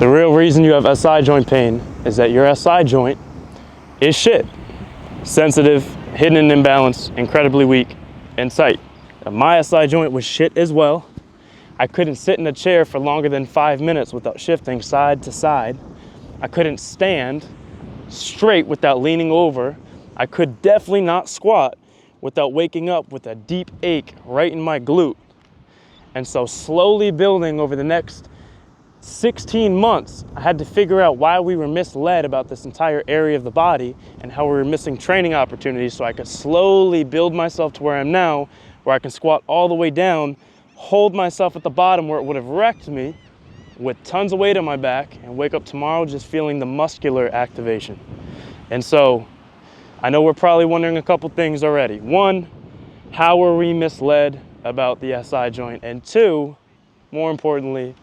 The real reason you have SI joint pain is that your SI joint is shit. Sensitive, hidden in imbalance, incredibly weak, and tight. My SI joint was shit as well. I couldn't sit in a chair for longer than 5 minutes without shifting side to side. I couldn't stand straight without leaning over. I could definitely not squat without waking up with a deep ache right in my glute. And so slowly building over the next 16 months, I had to figure out why we were misled about this entire area of the body and how we were missing training opportunities, so I could slowly build myself to where I am now, where I can squat all the way down, hold myself at the bottom where it would have wrecked me with tons of weight on my back, and wake up tomorrow just feeling the muscular activation. And so I know we're probably wondering a couple things already. One, how were we misled about the SI joint? And two, more importantly,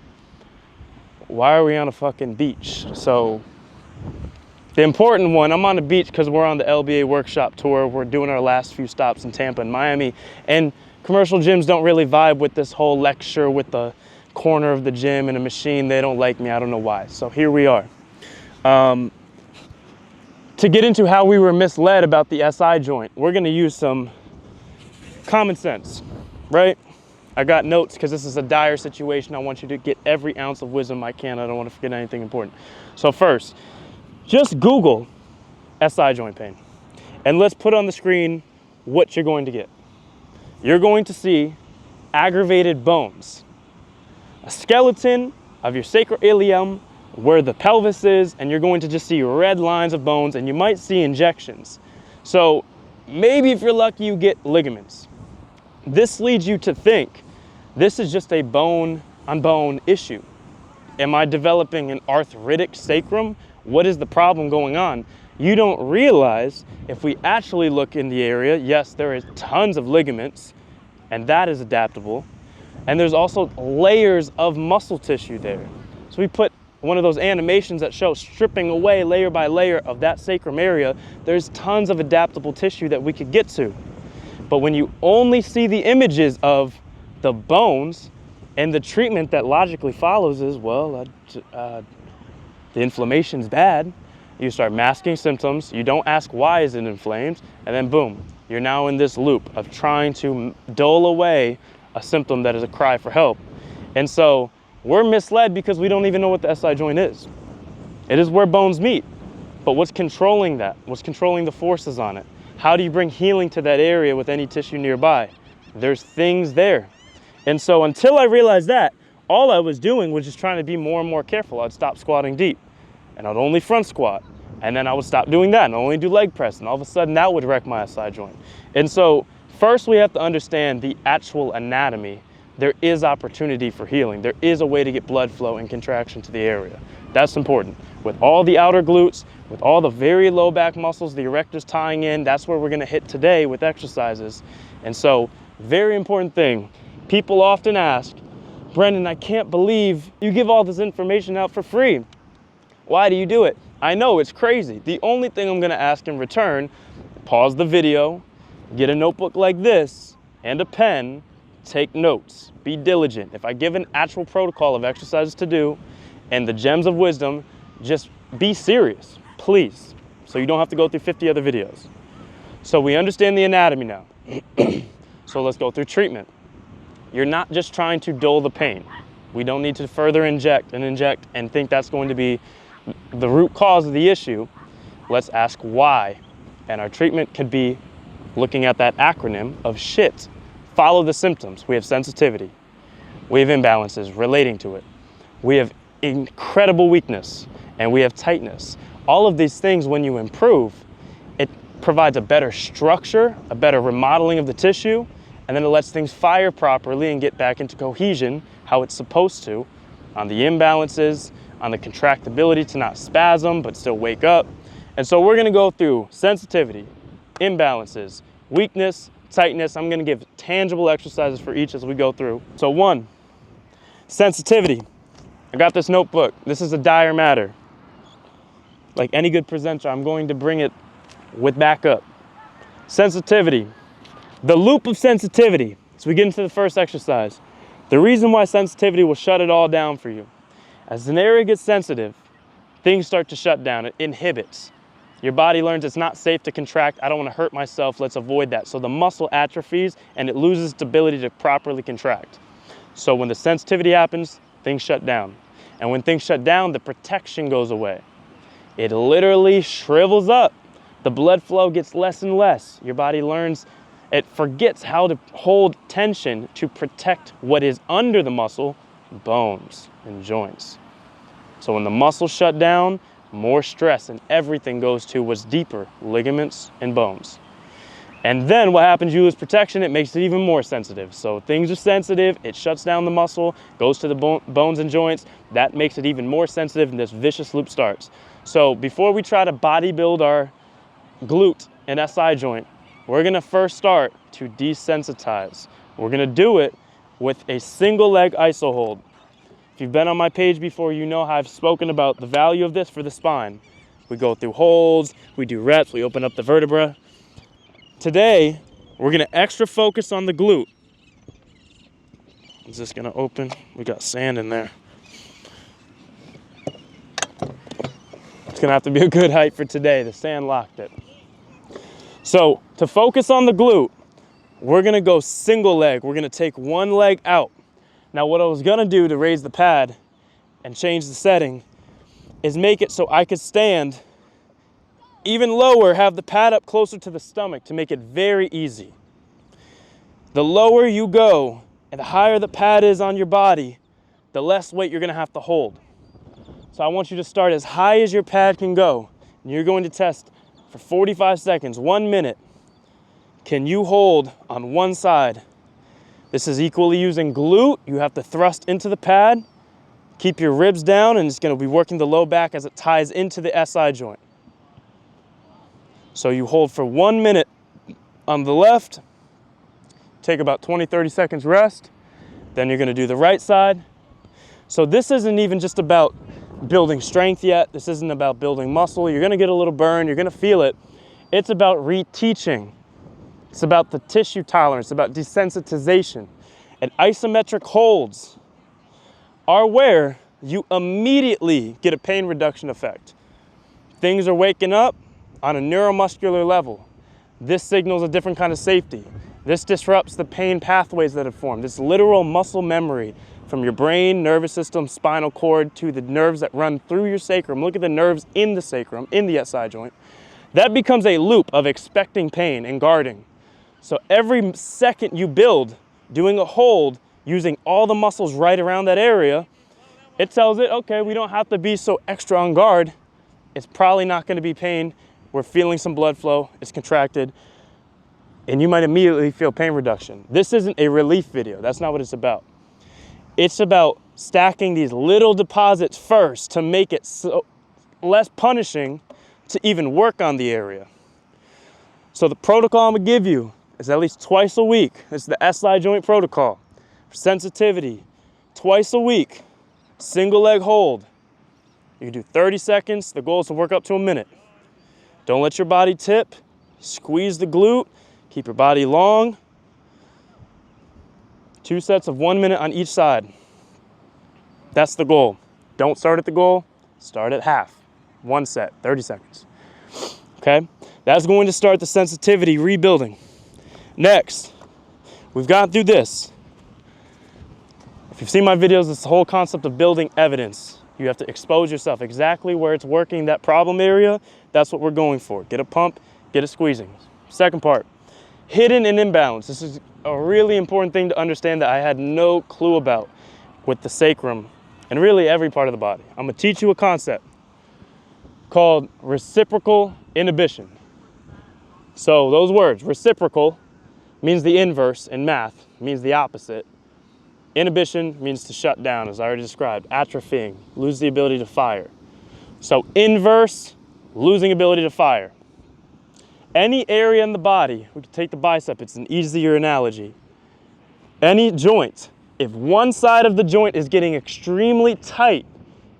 why are we on a fucking beach? So the important one, I'm on the beach because we're on the LBA workshop tour. We're doing our last few stops in Tampa and Miami, and commercial gyms don't really vibe with this whole lecture with the corner of the gym and a machine. They don't like me, I don't know why. So here we are. To get into how we were misled about the SI joint, we're gonna use some common sense, right? I got notes because this is a dire situation. I want you to get every ounce of wisdom I can. I don't want to forget anything important. So first, just Google SI joint pain. And let's put on the screen what you're going to get. You're going to see aggravated bones, a skeleton of your sacroilium where the pelvis is, and you're going to just see red lines of bones, and you might see injections. So maybe if you're lucky, you get ligaments. This leads you to think this is just a bone on bone issue. Am I developing an arthritic sacrum? What is the problem going on? You don't realize if we actually look in the area, yes, there is tons of ligaments, and that is adaptable. And there's also layers of muscle tissue there. So we put one of those animations that show stripping away layer by layer of that sacrum area. There's tons of adaptable tissue that we could get to. But when you only see the images of the bones, and the treatment that logically follows is, well, the inflammation's bad. You start masking symptoms. You don't ask why is it inflamed, and then boom, you're now in this loop of trying to dull away a symptom that is a cry for help. And so we're misled because we don't even know what the SI joint is. It is where bones meet. But what's controlling that? What's controlling the forces on it? How do you bring healing to that area with any tissue nearby? There's things there. And so until I realized that, all I was doing was just trying to be more and more careful. I'd stop squatting deep, and I'd only front squat. And then I would stop doing that and only do leg press. And all of a sudden that would wreck my SI joint. And so first we have to understand the actual anatomy. There is opportunity for healing. There is a way to get blood flow and contraction to the area. That's important. With all the outer glutes, with all the very low back muscles, the erectors tying in, that's where we're gonna hit today with exercises. And so, very important thing. People often ask, Brendan, I can't believe you give all this information out for free. Why do you do it? I know, it's crazy. The only thing I'm gonna ask in return, pause the video, get a notebook like this, and a pen, take notes, be diligent. If I give an actual protocol of exercises to do and the gems of wisdom, just be serious, please, so you don't have to go through 50 other videos. So we understand the anatomy now. So let's go through treatment. You're not just trying to dull the pain. We don't need to further inject and think that's going to be the root cause of the issue. Let's ask why. And our treatment could be looking at that acronym of SHIT. Follow the symptoms. We have sensitivity. We have imbalances relating to it. We have incredible weakness, and we have tightness. All of these things, when you improve, it provides a better structure, a better remodeling of the tissue, and then it lets things fire properly and get back into cohesion, how it's supposed to, on the imbalances, on the contractibility to not spasm, but still wake up. And so we're gonna go through sensitivity, imbalances, weakness, tightness. I'm gonna give tangible exercises for each as we go through. So 1, sensitivity. I got this notebook. This is a dire matter. Like any good presenter, I'm going to bring it with backup. Sensitivity. The loop of sensitivity. So we get into the first exercise. The reason why sensitivity will shut it all down for you. As an area gets sensitive, things start to shut down. It inhibits. Your body learns it's not safe to contract. I don't want to hurt myself. Let's avoid that. So the muscle atrophies and it loses its ability to properly contract. So when the sensitivity happens, things shut down. And when things shut down, the protection goes away. It literally shrivels up. The blood flow gets less and less. Your body learns, it forgets how to hold tension to protect what is under the muscle, bones and joints. So when the muscles shut down, more stress and everything goes to what's deeper, ligaments and bones. And then what happens, you lose protection, it makes it even more sensitive. So things are sensitive, it shuts down the muscle, goes to the bones and joints, that makes it even more sensitive and this vicious loop starts. So before we try to bodybuild our glute and SI joint, we're gonna first start to desensitize. We're gonna do it with a single leg iso hold. If you've been on my page before, you know how I've spoken about the value of this for the spine. We go through holds, we do reps, we open up the vertebra. Today, we're gonna extra focus on the glute. Is this gonna open? We got sand in there. It's gonna have to be a good height for today. The sand locked it. So to focus on the glute, we're gonna go single leg. We're gonna take one leg out. Now what I was gonna do to raise the pad and change the setting is make it so I could stand even lower, have the pad up closer to the stomach to make it very easy. The lower you go and the higher the pad is on your body, the less weight you're gonna have to hold. So I want you to start as high as your pad can go. And you're going to test for 45 seconds, 1 minute. Can you hold on one side? This is equally using glute. You have to thrust into the pad, keep your ribs down, and it's gonna be working the low back as it ties into the SI joint. So you hold for 1 minute on the left, take about 20, 30 seconds rest, then you're gonna do the right side. So this isn't even just about building strength yet. This isn't about building muscle. You're gonna get a little burn, you're gonna feel it. It's about reteaching. It's about the tissue tolerance, about desensitization. And isometric holds are where you immediately get a pain reduction effect. Things are waking up on a neuromuscular level. This signals a different kind of safety. This disrupts the pain pathways that have formed. It's literal muscle memory from your brain, nervous system, spinal cord to the nerves that run through your sacrum. Look at the nerves in the sacrum, in the SI joint. That becomes a loop of expecting pain and guarding. So every second you build, doing a hold, using all the muscles right around that area, it tells it, okay, we don't have to be so extra on guard. It's probably not gonna be pain. We're feeling some blood flow, it's contracted, and you might immediately feel pain reduction. This isn't a relief video, that's not what it's about. It's about stacking these little deposits first to make it so less punishing to even work on the area. So the protocol I'm gonna give you is at least twice a week. It's the SI joint protocol. For sensitivity, twice a week, single leg hold. You can do 30 seconds, the goal is to work up to a minute. Don't let your body tip, squeeze the glute, keep your body long. 2 sets of 1 minute on each side. That's the goal. Don't start at the goal, start at half. 1 set, 30 seconds. Okay, that's going to start the sensitivity rebuilding. Next, we've gone through this. If you've seen my videos, it's the whole concept of building evidence. You have to expose yourself exactly where it's working, that problem area. That's what we're going for. Get a pump, get a squeezing. Second part, hidden and imbalance. This is a really important thing to understand that I had no clue about with the sacrum and really every part of the body. I'm gonna teach you a concept called reciprocal inhibition. So those words, reciprocal means the inverse in math, means the opposite. Inhibition means to shut down, as I already described, atrophying, lose the ability to fire. So inverse, losing ability to fire. Any area in the body, we can take the bicep, it's an easier analogy. Any joint, if one side of the joint is getting extremely tight,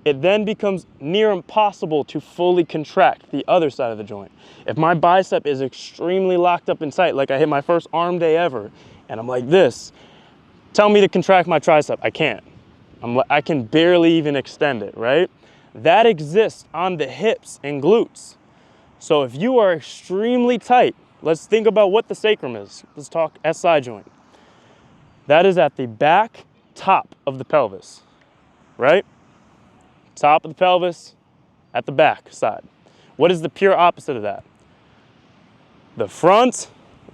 it then becomes near impossible to fully contract the other side of the joint. If my bicep is extremely locked up and tight, like I hit my first arm day ever, and I'm like this, tell me to contract my tricep, I can't. I can barely even extend it, right? That exists on the hips and glutes. So if you are extremely tight, let's think about what the sacrum is. Let's talk SI joint. That is at the back top of the pelvis, right? Top of the pelvis at the back side. What is the pure opposite of that? The front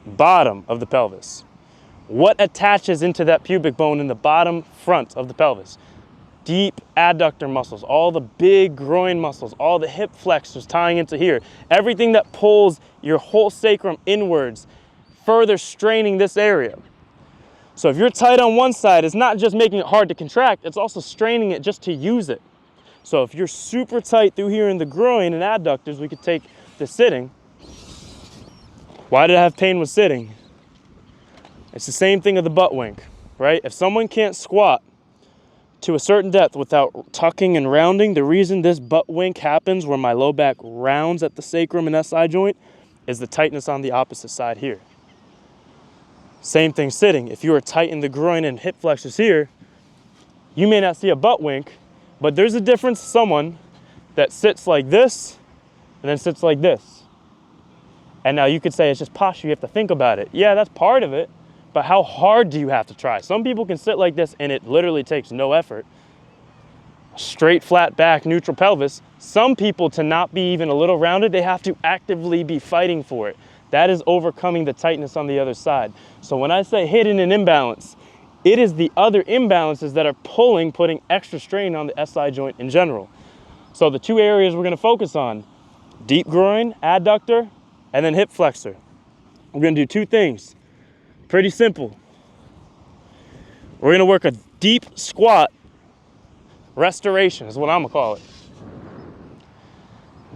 bottom of the pelvis. What attaches into that pubic bone in the bottom front of the pelvis? Deep adductor muscles, all the big groin muscles, all the hip flexors tying into here. Everything that pulls your whole sacrum inwards, further straining this area. So if you're tight on one side, it's not just making it hard to contract, it's also straining it just to use it. So if you're super tight through here in the groin and adductors, we could take the sitting. Why did I have pain with sitting? It's the same thing of the butt wink, right? If someone can't squat to a certain depth without tucking and rounding, the reason this butt wink happens where my low back rounds at the sacrum and SI joint is the tightness on the opposite side here. Same thing sitting. If you are tight in the groin and hip flexors here, you may not see a butt wink, but there's a difference to someone that sits like this and then sits like this. And now you could say it's just posture, you have to think about it. Yeah, that's part of it, but how hard do you have to try? Some people can sit like this and it literally takes no effort. Straight, flat back, neutral pelvis. Some people, to not be even a little rounded, they have to actively be fighting for it. That is overcoming the tightness on the other side. So when I say hidden and imbalance, it is the other imbalances that are putting extra strain on the SI joint in general. So the two areas we're gonna focus on, deep groin, adductor, and then hip flexor. We're gonna do two things, pretty simple. We're gonna work a deep squat restoration is what I'm gonna call it.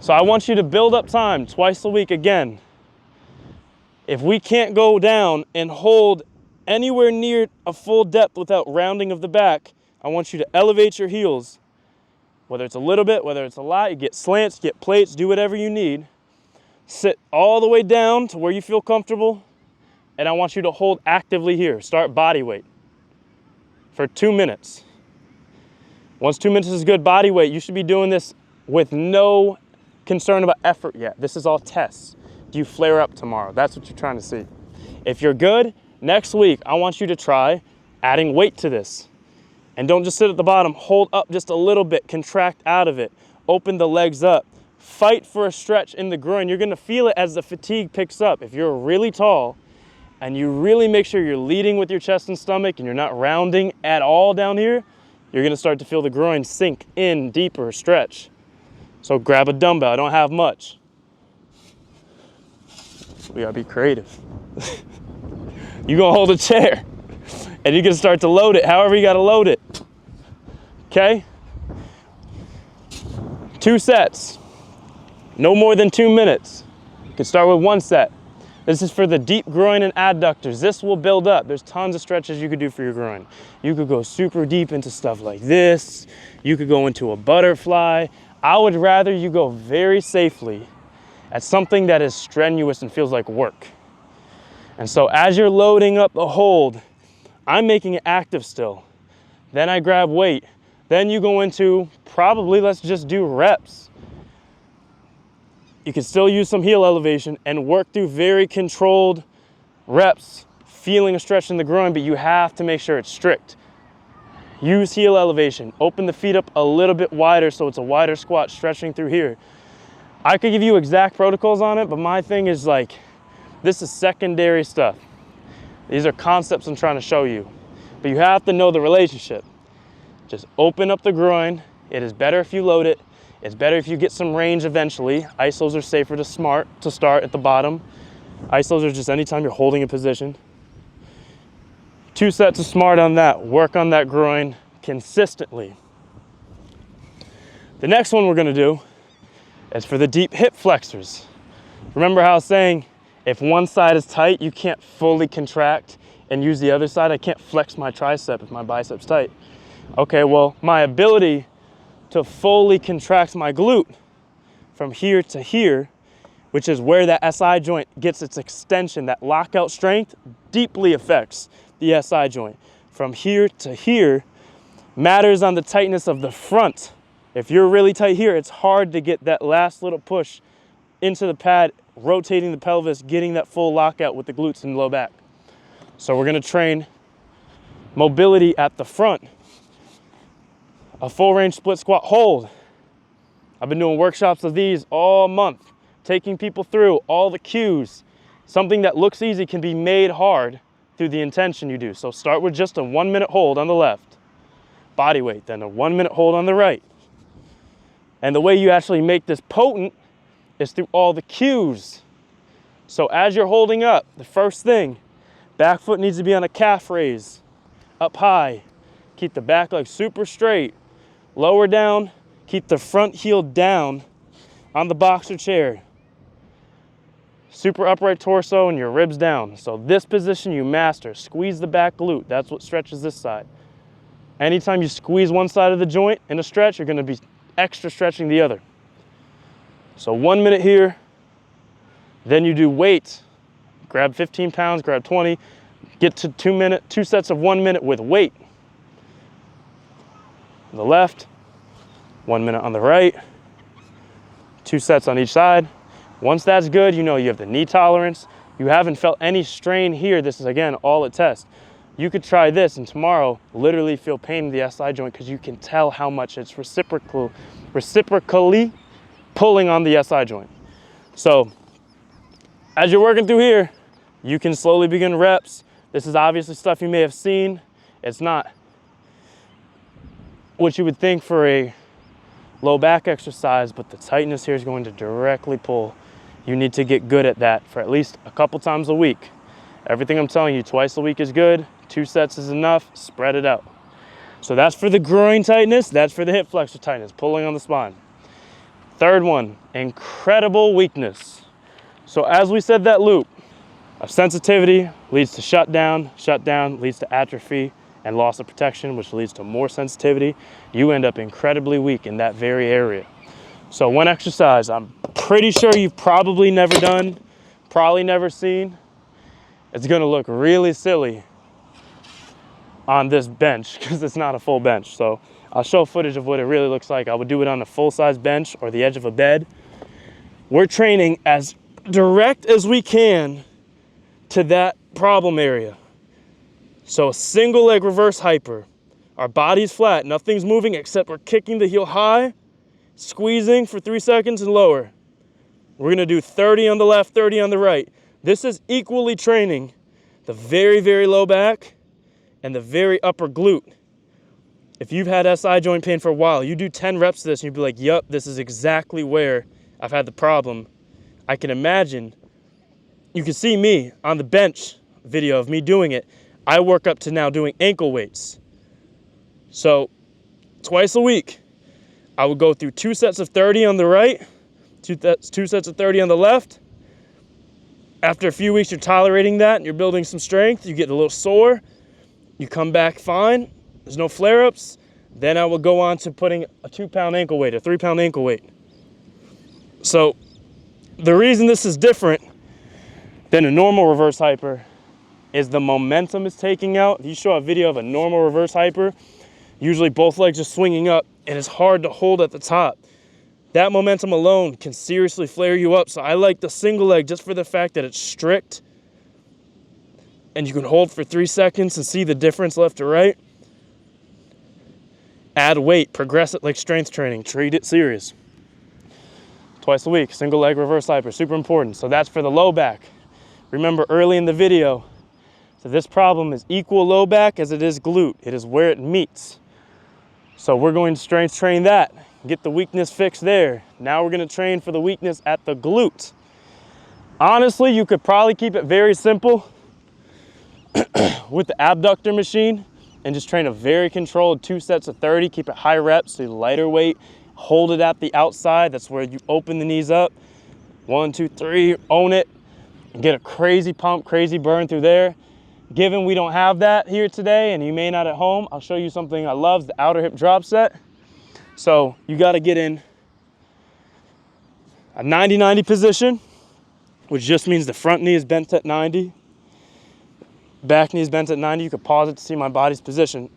So I want you to build up time twice a week again. If we can't go down and hold anywhere near a full depth without rounding of the back, I want you to elevate your heels. Whether it's a little bit, whether it's a lot, you get slants, get plates, do whatever you need. Sit all the way down to where you feel comfortable, and I want you to hold actively here. Start body weight for 2 minutes. Once 2 minutes is good body weight, you should be doing this with no concern about effort yet. This is all tests. Do you flare up tomorrow? That's what you're trying to see. If you're good, next week, I want you to try adding weight to this. And don't just sit at the bottom, hold up just a little bit, contract out of it, open the legs up, fight for a stretch in the groin. You're gonna feel it as the fatigue picks up. If you're really tall and you really make sure you're leading with your chest and stomach and you're not rounding at all down here, you're gonna start to feel the groin sink in deeper, stretch. So grab a dumbbell, I don't have much. We gotta be creative. You're gonna hold a chair and you can start to load it however you gotta load it. Okay? 2 sets, no more than 2 minutes. You can start with 1 set. This is for the deep groin and adductors. This will build up. There's tons of stretches you could do for your groin. You could go super deep into stuff like this. You could go into a butterfly. I would rather you go very safely at something that is strenuous and feels like work. And so as you're loading up the hold, I'm making it active still. Then I grab weight. Then you go into probably, let's just do reps. You can still use some heel elevation and work through very controlled reps, feeling a stretch in the groin, but you have to make sure it's strict. Use heel elevation. Open the feet up a little bit wider so it's a wider squat stretching through here. I could give you exact protocols on it, but my thing is like, this is secondary stuff. These are concepts I'm trying to show you, but you have to know the relationship. Just open up the groin. It is better if you load it. It's better if you get some range eventually. Isos are safer to start at the bottom. Isos are just anytime you're holding a position. 2 sets of smart on that. Work on that groin consistently. The next one we're gonna do is for the deep hip flexors. Remember how I was saying, if one side is tight, you can't fully contract and use the other side. I can't flex my tricep if my bicep's tight. Okay, well, my ability to fully contract my glute from here to here, which is where that SI joint gets its extension, that lockout strength deeply affects the SI joint. From here to here, matters on the tightness of the front. If you're really tight here, it's hard to get that last little push into the pad, rotating the pelvis, getting that full lockout with the glutes and low back. So we're gonna train mobility at the front. A full range split squat hold. I've been doing workshops of these all month, taking people through all the cues. Something that looks easy can be made hard through the intention you do. So start with just a 1 minute hold on the left, body weight, then a 1 minute hold on the right. And the way you actually make this potent is through all the cues. So as you're holding up, the first thing, back foot needs to be on a calf raise, up high. Keep the back leg super straight. Lower down, keep the front heel down on the boxer chair. Super upright torso and your ribs down. So this position you master. Squeeze the back glute. That's what stretches this side. Anytime you squeeze one side of the joint in a stretch, you're gonna be extra stretching the other. So 1 minute here, then you do weight. Grab 15 pounds, grab 20, get to 2 sets of 1 minute with weight. On the left, 1 minute on the right, 2 sets on each side. Once that's good, you know you have the knee tolerance. You haven't felt any strain here. This is, again, all a test. You could try this and tomorrow literally feel pain in the SI joint because you can tell how much it's reciprocally pulling on the SI joint. So as you're working through here, you can slowly begin reps. This is obviously stuff you may have seen. It's not what you would think for a low back exercise, but the tightness here is going to directly pull. You need to get good at that for at least a couple times a week. Everything I'm telling you, twice a week is good. 2 sets is enough, spread it out. So that's for the groin tightness, that's for the hip flexor tightness, pulling on the spine. Third one, incredible weakness. So as we said, that loop of sensitivity leads to shutdown leads to atrophy and loss of protection, which leads to more sensitivity. You end up incredibly weak in that very area. So one exercise I'm pretty sure you've probably never done, probably never seen. It's gonna look really silly on this bench because it's not a full bench. So I'll show footage of what it really looks like. I would do it on a full-size bench or the edge of a bed. We're training as direct as we can to that problem area. So a single leg reverse hyper. Our body's flat, nothing's moving except we're kicking the heel high, squeezing for 3 seconds and lower. We're gonna do 30 on the left, 30 on the right. This is equally training the very, very low back and the very upper glute. If you've had SI joint pain for a while, you do 10 reps of this and you'd be like, yup, this is exactly where I've had the problem. I can imagine, you can see me on the bench video of me doing it. I work up to now doing ankle weights. So twice a week, I would go through 2 sets of 30 on the right, two sets of 30 on the left. After a few weeks, you're tolerating that and you're building some strength. You get a little sore. You come back fine. There's no flare-ups. Then I will go on to putting a 2-pound ankle weight, a 3-pound ankle weight. So the reason this is different than a normal reverse hyper is the momentum it's taking out. If you show a video of a normal reverse hyper, usually both legs are swinging up and it's hard to hold at the top. That momentum alone can seriously flare you up. So I like the single leg just for the fact that it's strict and you can hold for 3 seconds and see the difference left to right. Add weight, progress it like strength training, treat it serious. Twice a week, single leg reverse hyper, super important. So that's for the low back. Remember early in the video, so this problem is equal low back as it is glute. It is where it meets. So we're going to strength train that, get the weakness fixed there. Now we're gonna train for the weakness at the glute. Honestly, you could probably keep it very simple with the abductor machine and just train a very controlled 2 sets of 30, keep it high reps, so lighter weight, hold it at the outside. That's where you open the knees up. 1, 2, 3, own it. Get a crazy pump, crazy burn through there. Given we don't have that here today and you may not at home, I'll show you something I love, the outer hip drop set. So you gotta get in a 90-90 position, which just means the front knee is bent at 90. Back knee is bent at 90. You could pause it to see my body's position.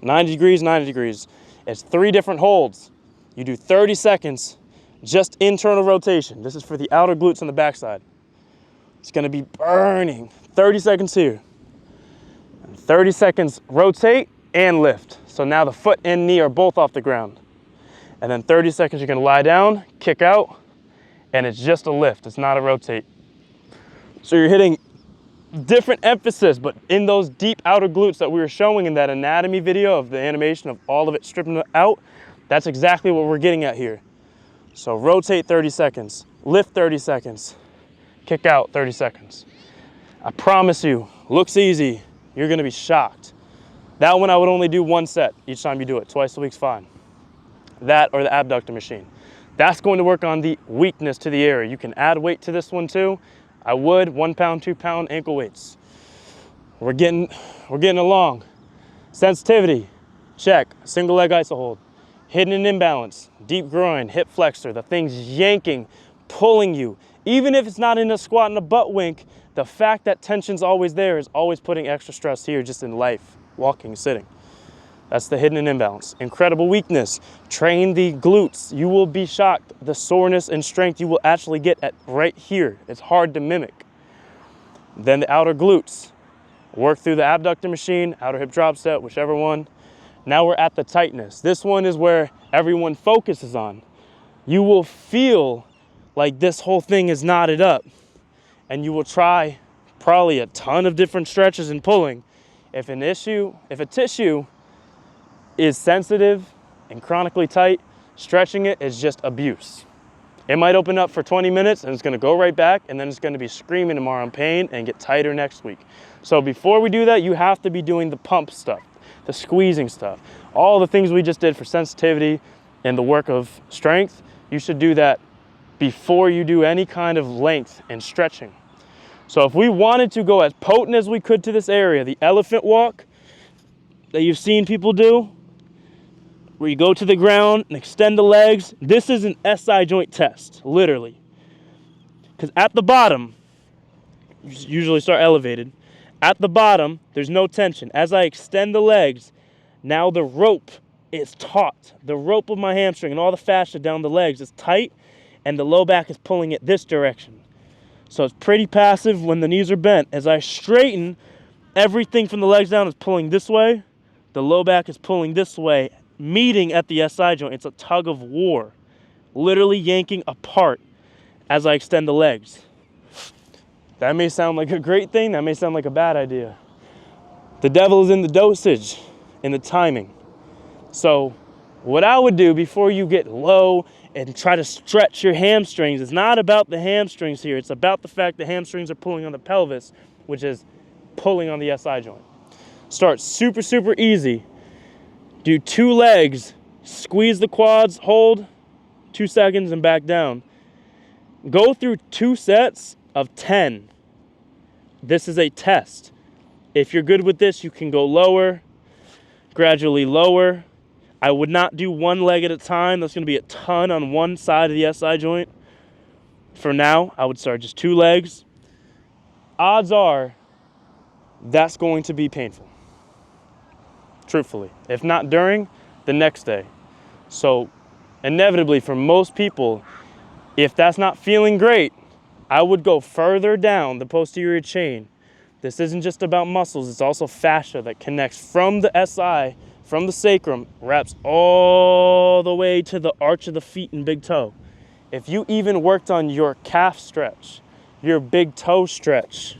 90 degrees, 90 degrees. It's 3 different holds. You do 30 seconds, just internal rotation. This is for the outer glutes on the backside. It's gonna be burning. 30 seconds here. 30 seconds rotate and lift. So now the foot and knee are both off the ground. And then 30 seconds you're gonna lie down, kick out, and it's just a lift, it's not a rotate. So you're hitting different emphasis, but in those deep outer glutes that we were showing in that anatomy video of the animation of all of it stripping out, that's exactly what we're getting at here. So rotate 30 seconds, lift 30 seconds, kick out 30 seconds. I promise you, looks easy, you're gonna be shocked. That one I would only do 1 set each time you do it, twice a week's fine. That or the abductor machine. That's going to work on the weakness to the area. You can add weight to this one too. I would 1 pound, 2 pound ankle weights. We're getting along. Sensitivity, check. Single leg iso hold. Hidden and imbalance, deep groin, hip flexor, the thing's yanking, pulling you. Even if it's not in a squat and a butt wink, the fact that tension's always there is always putting extra stress here just in life, walking, sitting. That's the hidden and imbalance. Incredible weakness. Train the glutes. You will be shocked. The soreness and strength you will actually get at right here. It's hard to mimic. Then the outer glutes. Work through the abductor machine, outer hip drop set, whichever one. Now we're at the tightness. This one is where everyone focuses on. You will feel like this whole thing is knotted up, and you will try probably a ton of different stretches and pulling. If a tissue is sensitive and chronically tight, stretching it is just abuse. It might open up for 20 minutes and it's gonna go right back, and then it's gonna be screaming tomorrow in pain and get tighter next week. So before we do that, you have to be doing the pump stuff, the squeezing stuff, all the things we just did for sensitivity and the work of strength. You should do that before you do any kind of length and stretching. So if we wanted to go as potent as we could to this area, the elephant walk that you've seen people do, where you go to the ground and extend the legs, this is an SI joint test, literally. Because at the bottom, you usually start elevated, at the bottom, there's no tension. As I extend the legs, now the rope is taut. The rope of my hamstring and all the fascia down the legs is tight, and the low back is pulling it this direction. So it's pretty passive when the knees are bent. As I straighten, everything from the legs down is pulling this way. The low back is pulling this way, meeting at the SI joint. It's a tug of war, literally yanking apart as I extend the legs. That may sound like a great thing. That may sound like a bad idea. The devil is in the dosage, in the timing. So what I would do before you get low and try to stretch your hamstrings, it's not about the hamstrings here. It's about the fact the hamstrings are pulling on the pelvis, which is pulling on the SI joint. Start super, super easy. Do 2 legs, squeeze the quads, hold 2 seconds and back down. Go through 2 sets of 10. This is a test. If you're good with this, you can go lower, gradually lower. I would not do 1 leg at a time. That's going to be a ton on one side of the SI joint. For now, I would start just 2 legs. Odds are that's going to be painful, truthfully. If not during, the next day. So inevitably for most people, if that's not feeling great, I would go further down the posterior chain. This isn't just about muscles, it's also fascia that connects from the SI, from the sacrum, wraps all the way to the arch of the feet and big toe. If you even worked on your calf stretch, your big toe stretch,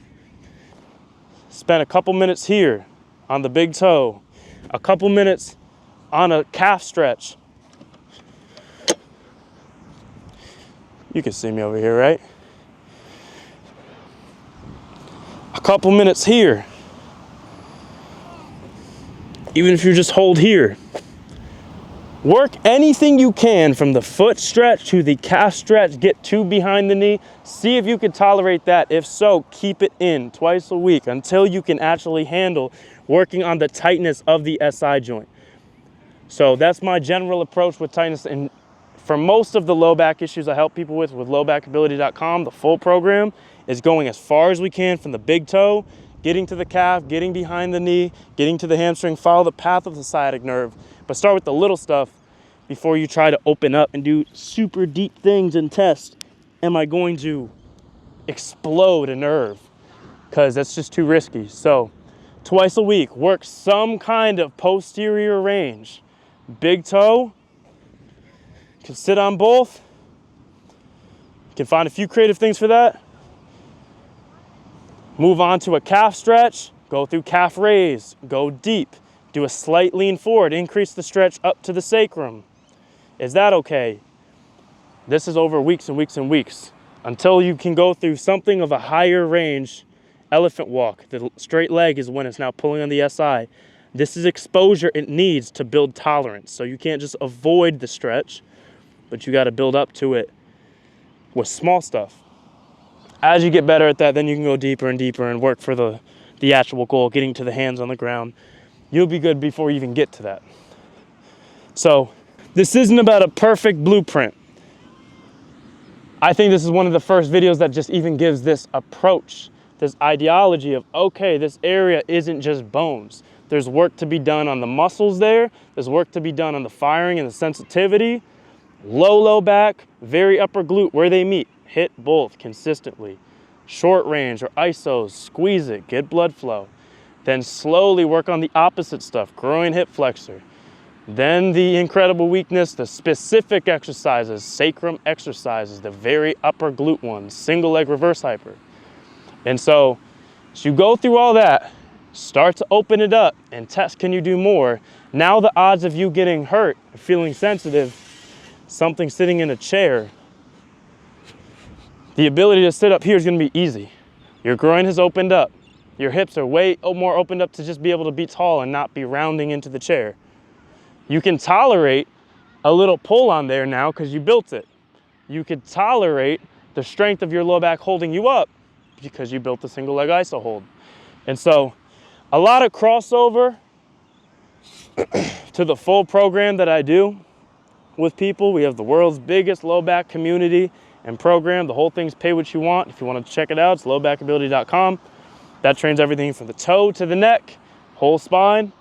spend a couple minutes here on the big toe, a couple minutes on a calf stretch. You can see me over here, right? A couple minutes here. Even if you just hold here. Work anything you can from the foot stretch to the calf stretch. Get 2 behind the knee. See if you can tolerate that. If so, keep it in twice a week until you can actually handle working on the tightness of the SI joint. So that's my general approach with tightness. And for most of the low back issues I help people with lowbackability.com, the full program is going as far as we can from the big toe, getting to the calf, getting behind the knee, getting to the hamstring, follow the path of the sciatic nerve, but start with the little stuff before you try to open up and do super deep things and test, am I going to explode a nerve? Because that's just too risky. So twice a week, work some kind of posterior range. Big toe, you can sit on both. You can find a few creative things for that. Move on to a calf stretch, go through calf raise, go deep, do a slight lean forward, increase the stretch up to the sacrum. Is that okay? This is over weeks and weeks and weeks until you can go through something of a higher range. Elephant walk, the straight leg is when it's now pulling on the SI. This is exposure it needs to build tolerance. So you can't just avoid the stretch, but you got to build up to it with small stuff. As you get better at that, then you can go deeper and deeper and work for the actual goal, getting to the hands on the ground. You'll be good before you even get to that. So this isn't about a perfect blueprint. I think this is one of the first videos that just even gives this approach, this ideology of, okay, this area isn't just bones. There's work to be done on the muscles there. There's work to be done on the firing and the sensitivity. Low back, very upper glute, where they meet. Hit both consistently. Short range or isos, squeeze it, get blood flow. Then slowly work on the opposite stuff, groin, hip flexor. Then the incredible weakness, the specific exercises, sacrum exercises, the very upper glute ones, single leg reverse hyper. And so as you go through all that, start to open it up and test, can you do more? Now the odds of you getting hurt, feeling sensitive, something sitting in a chair, the ability to sit up here is going to be easy. Your groin has opened up. Your hips are way more opened up to just be able to be tall and not be rounding into the chair. You can tolerate a little pull on there now because you built it. You could tolerate the strength of your low back holding you up because you built the single leg iso hold. And so a lot of crossover to the full program that I do with people. We have the world's biggest low back community and program. The whole thing's pay what you want. If you want to check it out, it's lowbackability.com. That trains everything from the toe to the neck, whole spine.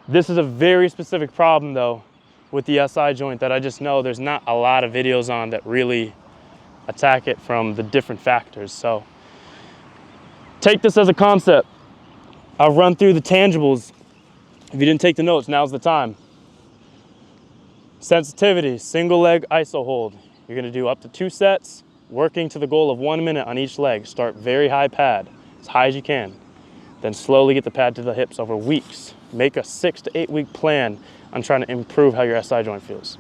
This is a very specific problem though with the SI joint that I just know there's not a lot of videos on that really attack it from the different factors. So take this as a concept. I'll run through the tangibles. If you didn't take the notes, now's the time. Sensitivity, single leg iso hold. You're gonna do up to 2 sets, working to the goal of 1 minute on each leg. Start very high pad, as high as you can. Then slowly get the pad to the hips over weeks. Make a 6 to 8 week plan on trying to improve how your SI joint feels.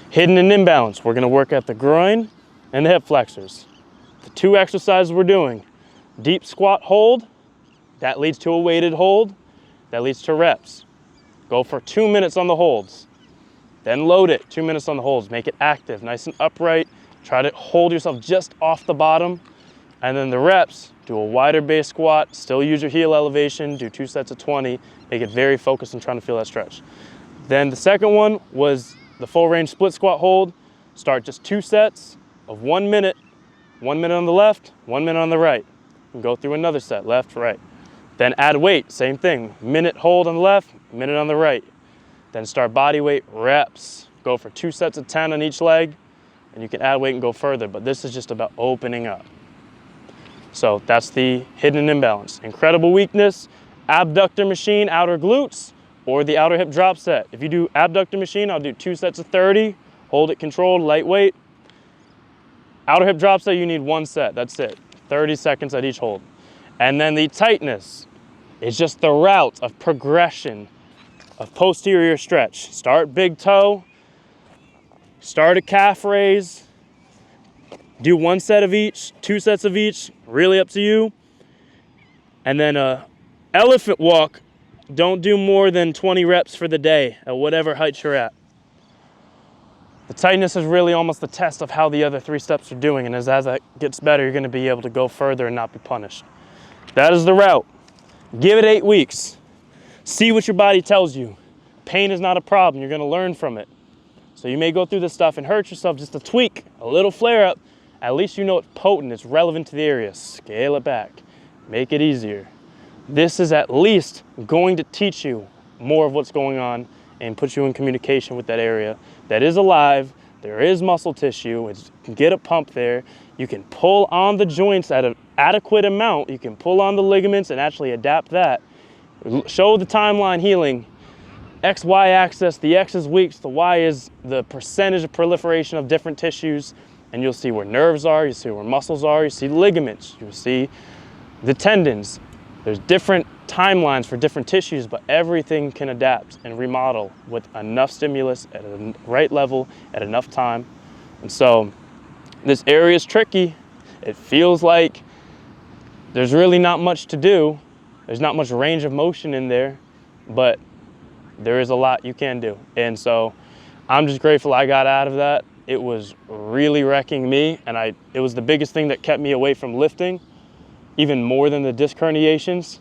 Hidden and imbalance, we're gonna work at the groin and the hip flexors. The 2 exercises we're doing, deep squat hold, that leads to a weighted hold, that leads to reps. Go for 2 minutes on the holds. Then load it, 2 minutes on the holds. Make it active, nice and upright. Try to hold yourself just off the bottom. And then the reps, do a wider base squat, still use your heel elevation, do 2 sets of 20, make it very focused on trying to feel that stretch. Then the second one was the full range split squat hold. Start just 2 sets of 1 minute, 1 minute on the left, 1 minute on the right. And go through another set, left, right. Then add weight, same thing. Minute hold on the left, minute on the right. Then start body weight reps. Go for 2 sets of 10 on each leg, and you can add weight and go further, but this is just about opening up. So that's the hidden imbalance. Incredible weakness, abductor machine, outer glutes, or the outer hip drop set. If you do abductor machine, I'll do 2 sets of 30, hold it controlled, lightweight. Outer hip drop set, you need 1 set, that's it. 30 seconds at each hold. And then the tightness is just the route of progression of posterior stretch. Start big toe, start a calf raise, do 1 set of each, 2 sets of each, really up to you. And then a elephant walk, don't do more than 20 reps for the day at whatever height you're at. The tightness is really almost the test of how the other 3 steps are doing, and as that gets better, you're gonna be able to go further and not be punished. That is the route. Give it 8 weeks. See what your body tells you. Pain is not a problem, you're gonna learn from it. So you may go through this stuff and hurt yourself, just a tweak, a little flare up. At least you know it's potent, it's relevant to the area. Scale it back, make it easier. this is at least going to teach you more of what's going on and put you in communication with that area that is alive. There is muscle tissue. You can get a pump there. You can pull on the joints at an adequate amount. You can pull on the ligaments and actually adapt that. Show the timeline healing. X, Y axis. The X is weeks. The Y is the percentage of proliferation of different tissues. And you'll see where nerves are. You see where muscles are. You see ligaments. You'll see the tendons. There's different timelines for different tissues, but everything can adapt and remodel with enough stimulus at a right level at enough time. And so this area is tricky. It feels like there's really not much to do. There's not much range of motion in there, but there is a lot you can do. And so I'm just grateful I got out of that. It was really wrecking me, and it was the biggest thing that kept me away from lifting, even more than the disc herniations,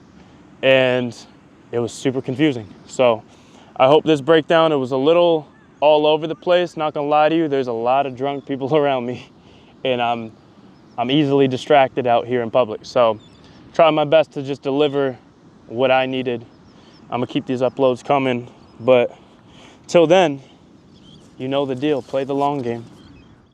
and it was super confusing. So I hope this breakdown, it was a little all over the place. Not gonna lie to you, there's a lot of drunk people around me, and I'm easily distracted out here in public. So try my best to just deliver what I needed. I'm gonna keep these uploads coming, but till then, you know the deal, play the long game.